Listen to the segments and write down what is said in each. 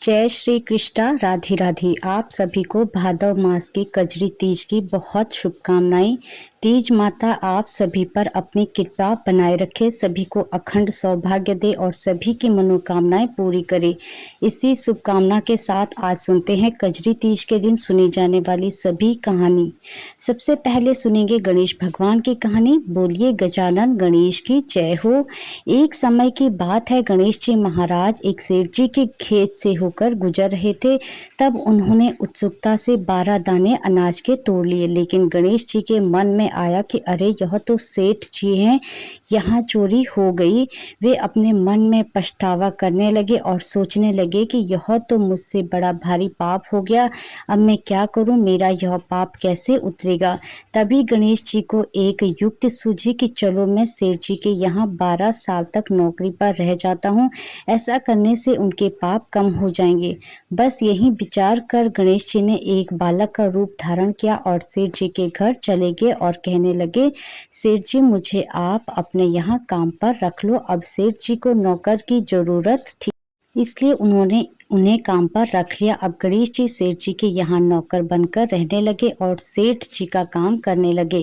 जय श्री कृष्णा, राधे राधे। आप सभी को भादव मास की कजरी तीज की बहुत शुभकामनाएं। तीज माता आप सभी पर अपनी कृपा बनाए रखे, सभी को अखंड सौभाग्य दे और सभी की मनोकामनाएं पूरी करे। इसी शुभकामना के साथ आज सुनते हैं कजरी तीज के दिन सुनी जाने वाली सभी कहानी। सबसे पहले सुनेंगे गणेश भगवान की कहानी। बोलिए गजानन गणेश की जय हो। एक समय की बात है, गणेश जी महाराज एक सेठ जी के खेत से होकर गुजर रहे थे। तब उन्होंने उत्सुकता से 12 दाने अनाज के तोड़ लिए, लेकिन गणेश जी के मन में आया कि अरे यह तो सेठ जी हैं, यहाँ चोरी हो गई। वे अपने मन में पछतावा करने लगे और सोचने लगे कि यह तो मुझसे बड़ा भारी पाप हो गया। अब मैं क्या करूं, मेरा यह पाप कैसे उतरेगा। तभी गणेश जी को एक युक्ति सूझी कि चलो मैं सेठ जी के यहाँ 12 साल तक नौकरी पर रह जाता हूँ, ऐसा करने से उनके पाप कम हो जाएंगे। बस यही विचार कर गणेश जी ने एक बालक का रूप धारण किया और सेठ जी के घर चले गए और कहने लगे, सेठ जी मुझे आप अपने यहाँ काम पर रख लो। अब सेठ जी को नौकर की जरूरत थी, इसलिए उन्होंने उन्हें काम पर रख लिया। अब गणेश जी सेठ जी के यहाँ नौकर बनकर रहने लगे और सेठ जी का काम करने लगे।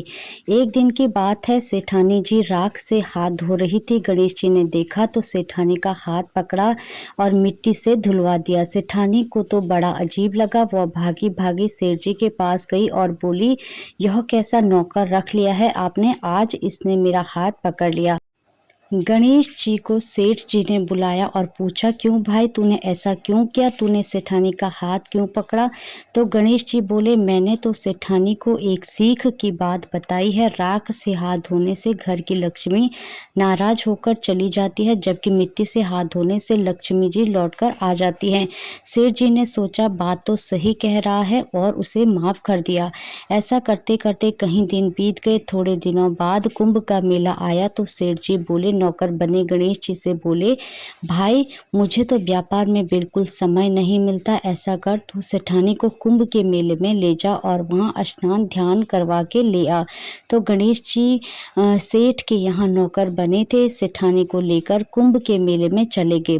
एक दिन की बात है, सेठानी जी राख से हाथ धो रही थी। गणेश जी ने देखा तो सेठानी का हाथ पकड़ा और मिट्टी से धुलवा दिया। सेठानी को तो बड़ा अजीब लगा। वह भागी भागी सेठ जी के पास गई और बोली, यह कैसा नौकर रख लिया है आपने, आज इसने मेरा हाथ पकड़ लिया। गणेश जी को सेठ जी ने बुलाया और पूछा, क्यों भाई तूने ऐसा क्यों किया, तूने सेठानी का हाथ क्यों पकड़ा। तो गणेश जी बोले, मैंने तो सेठानी को एक सीख की बात बताई है। राख से हाथ धोने से घर की लक्ष्मी नाराज होकर चली जाती है, जबकि मिट्टी से हाथ धोने से लक्ष्मी जी लौटकर आ जाती है। सेठ जी ने सोचा बात तो सही कह रहा है और उसे माफ कर दिया। ऐसा करते करते कहीं दिन बीत गए। थोड़े दिनों बाद कुंभ का मेला आया तो सेठ जी बोले, नौकर बने गणेश जी से बोले, भाई मुझे तो व्यापार में बिल्कुल समय नहीं मिलता, ऐसा कर तू सेठानी को कुंभ के मेले में ले जा और वहाँ स्नान ध्यान करवा के ले आ। तो गणेश जी सेठ के यहाँ नौकर बने थे, सेठानी को लेकर कुंभ के मेले में चले गए।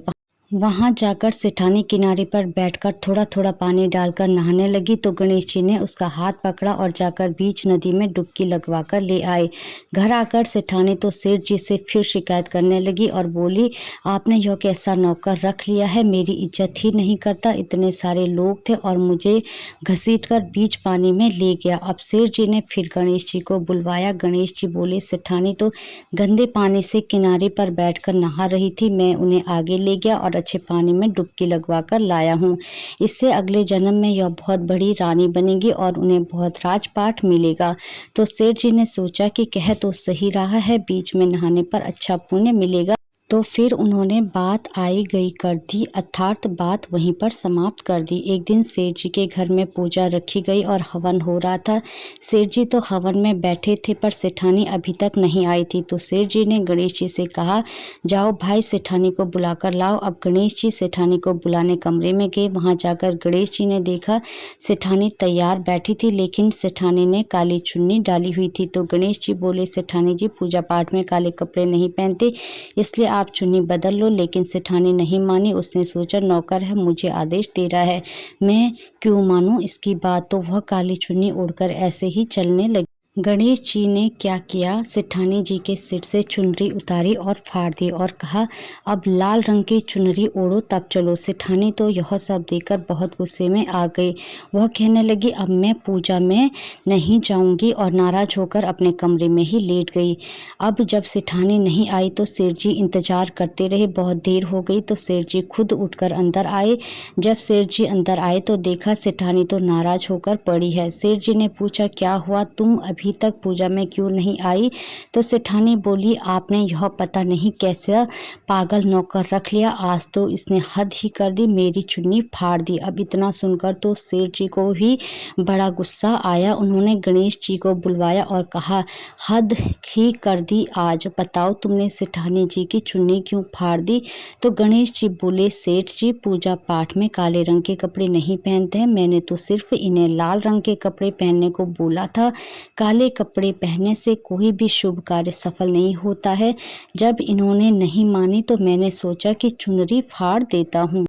वहां जाकर सेठानी किनारे पर बैठकर थोड़ा थोड़ा पानी डालकर नहाने लगी तो गणेश जी ने उसका हाथ पकड़ा और जाकर बीच नदी में डुबकी लगवाकर ले आए। घर आकर सेठानी तो सेठ जी से फिर शिकायत करने लगी और बोली, आपने यह कैसा नौकर रख लिया है, मेरी इज्जत ही नहीं करता। इतने सारे लोग थे और मुझे घसीटकर बीच पानी में ले गया। अब सेठ जी ने फिर गणेश जी को बुलवाया। गणेश जी बोले, सेठानी तो गंदे पानी से किनारे पर बैठकर नहा रही थी, मैं उन्हें आगे ले गया और अच्छे पानी में डुबकी लगवा कर लाया हूँ। इससे अगले जन्म में यह बहुत बड़ी रानी बनेगी और उन्हें बहुत राजपाट मिलेगा। तो सेठ जी ने सोचा कि कह तो सही रहा है, बीच में नहाने पर अच्छा पुण्य मिलेगा। तो फिर उन्होंने बात आई गई कर दी, अर्थात बात वहीं पर समाप्त कर दी। एक दिन सेठ जी के घर में पूजा रखी गई और हवन हो रहा था। सेठ जी तो हवन में बैठे थे पर सेठानी अभी तक नहीं आई थी। तो सेठ जी ने गणेश जी से कहा, जाओ भाई सेठानी को बुलाकर लाओ। अब गणेश जी सेठानी को बुलाने कमरे में गए। वहां जाकर गणेश जी ने देखा सेठानी तैयार बैठी थी, लेकिन सेठानी ने काली चुन्नी डाली हुई थी। तो गणेश जी बोले, सेठानी जी पूजा पाठ में काले कपड़े नहीं पहनते, इसलिए आप चुन्नी बदल लो। लेकिन सेठानी नहीं मानी। उसने सोचा नौकर है, मुझे आदेश दे रहा है, मैं क्यों मानूं इसकी बात। तो वह काली चुन्नी ओढ़कर ऐसे ही चलने लगी। गणेश जी ने क्या किया, सेठानी जी के सिर से चुनरी उतारी और फाड़ दी और कहा, अब लाल रंग की चुनरी ओढ़ो तब चलो। सेठानी तो यह सब देखकर बहुत गुस्से में आ गई। वह कहने लगी, अब मैं पूजा में नहीं जाऊंगी और नाराज होकर अपने कमरे में ही लेट गई। अब जब सेठानी नहीं आई तो सेठ जी इंतजार करते रहे। बहुत देर हो गई तो सेठ जी खुद उठकर अंदर आए। जब सेठ जी अंदर आए तो देखा सेठानी तो नाराज होकर पड़ी है। सेठ जी ने पूछा, क्या हुआ, तुम अभी तक पूजा में क्यों नहीं आई। तो सेठानी बोली, आपने यह पता नहीं कैसा पागल नौकर रख लिया, आज तो इसने हद ही कर दी, मेरी चुन्नी फाड़ दी। अब इतना सुनकर तो सेठ जी को भी बड़ा गुस्सा आया। उन्होंने गणेश जी को बुलवाया और कहा, हद ही कर दी, आज बताओ तुमने सेठानी जी की चुन्नी क्यों फाड़ दी। तो गणेश जी बोले, सेठ जी पूजा पाठ में काले रंग के कपड़े नहीं पहनते हैं, मैंने तो सिर्फ इन्हें लाल रंग के कपड़े पहनने को बोला था। काले कपड़े पहनने से कोई भी शुभ कार्य सफल नहीं होता है। जब इन्होंने नहीं मानी तो मैंने सोचा कि चुनरी फाड़ देता हूँ।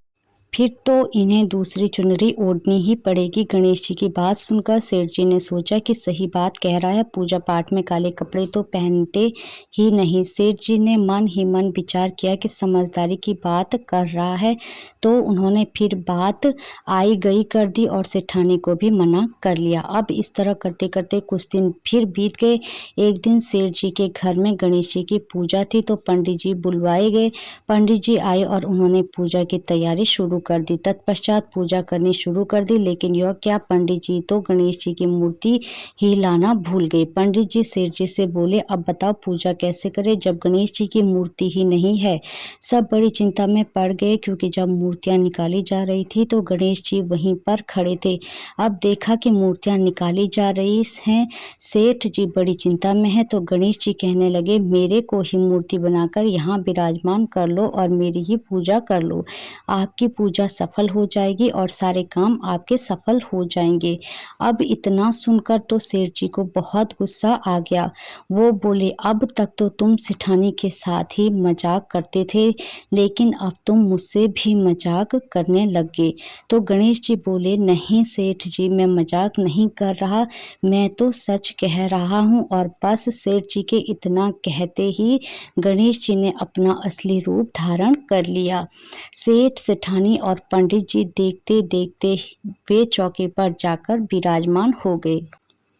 फिर तो इन्हें दूसरी चुनरी ओढ़नी ही पड़ेगी। गणेश जी की बात सुनकर सेठ जी ने सोचा कि सही बात कह रहा है, पूजा पाठ में काले कपड़े तो पहनते ही नहीं। सेठ जी ने मन ही मन विचार किया कि समझदारी की बात कर रहा है, तो उन्होंने फिर बात आई गई कर दी और सेठानी को भी मना कर लिया। अब इस तरह करते करते कुछ दिन फिर बीत गए। एक दिन सेठ जी के घर में गणेश जी की पूजा थी, तो पंडित जी बुलवाए गए। पंडित जी आए और उन्होंने पूजा की तैयारी शुरू कर दी। तत्पश्चात पूजा करनी शुरू कर दी, लेकिन यह क्या, पंडित जी तो गणेश जी की मूर्ति ही लाना भूल गए। पंडित जी सेठ जी से बोले, अब बताओ पूजा कैसे करें जब गणेश जी की मूर्ति ही नहीं है। सब बड़ी चिंता में पड़ गए, क्योंकि जब मूर्तियां निकाली जा रही थी तो गणेश जी वहीं पर खड़े थे। अब देखा कि मूर्तियां निकाली जा रही हैं, सेठ जी बड़ी चिंता में है, तो गणेश जी कहने लगे, मेरे को ही मूर्ति बनाकर यहाँ विराजमान कर लो और मेरी ही पूजा कर लो। आपकी पूजा सफल हो जाएगी और सारे काम आपके सफल हो जाएंगे। अब इतना सुनकर तो सेठ जी को बहुत गुस्सा आ गया। वो बोले, अब तक तो तुम सेठानी के साथ ही मजाक करते थे, लेकिन अब तुम मुझसे भी मजाक करने लग गए। तो गणेश जी बोले, नहीं सेठ जी, मैं मजाक नहीं कर रहा, मैं तो सच कह रहा हूँ। और बस सेठ जी के इतना कहते ही गणेश जी ने अपना असली रूप धारण कर लिया। सेठ सेठानी और पंडित जी देखते देखते वे चौकी पर जाकर विराजमान हो गए।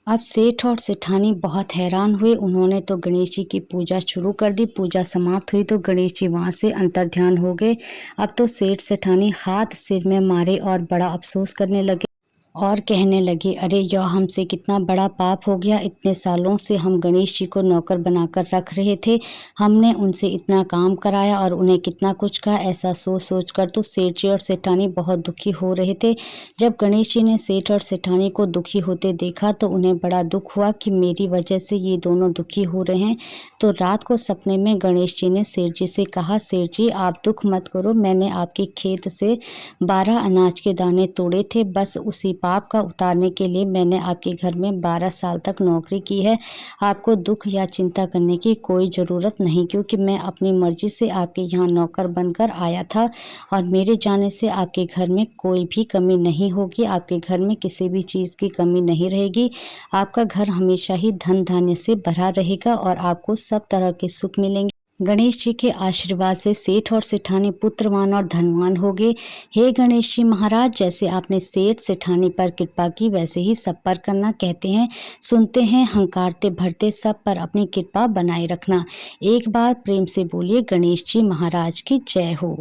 अब सेठ और सेठानी बहुत हैरान हुए। उन्होंने तो गणेश जी की पूजा शुरू कर दी। पूजा समाप्त हुई तो गणेश जी वहां से अंतर्ध्यान हो गए। अब तो सेठ सेठानी हाथ सिर में मारे और बड़ा अफसोस करने लगे और कहने लगे, अरे यह हमसे कितना बड़ा पाप हो गया। इतने सालों से हम गणेश जी को नौकर बनाकर रख रहे थे, हमने उनसे इतना काम कराया और उन्हें कितना कुछ कहा। ऐसा सोच सोच कर तो सेठ जी और सेठानी बहुत दुखी हो रहे थे। जब गणेश जी ने सेठ और सेठानी को दुखी होते देखा तो उन्हें बड़ा दुख हुआ कि मेरी वजह से ये दोनों दुखी हो रहे हैं। तो रात को सपने में गणेश जी ने सेठ जी से कहा, सेठ जी आप दुख मत करो, मैंने आपके खेत से 12 अनाज के दाने तोड़े थे, बस उसी पाप का उतारने के लिए मैंने आपके घर में 12 साल तक नौकरी की है। आपको दुख या चिंता करने की कोई ज़रूरत नहीं, क्योंकि मैं अपनी मर्जी से आपके यहाँ नौकर बनकर आया था और मेरे जाने से आपके घर में कोई भी कमी नहीं होगी। आपके घर में किसी भी चीज़ की कमी नहीं रहेगी। आपका घर हमेशा ही धन धान्य से भरा रहेगा और आपको सब तरह के सुख मिलेंगे। गणेश जी के आशीर्वाद से सेठ और सेठानी पुत्रवान और धनवान हो गए। हे गणेश जी महाराज, जैसे आपने सेठ सेठानी पर कृपा की, वैसे ही सब पर करना। कहते हैं, सुनते हैं, हंकारते भरते सब पर अपनी कृपा बनाए रखना। एक बार प्रेम से बोलिए, गणेश जी महाराज की जय हो।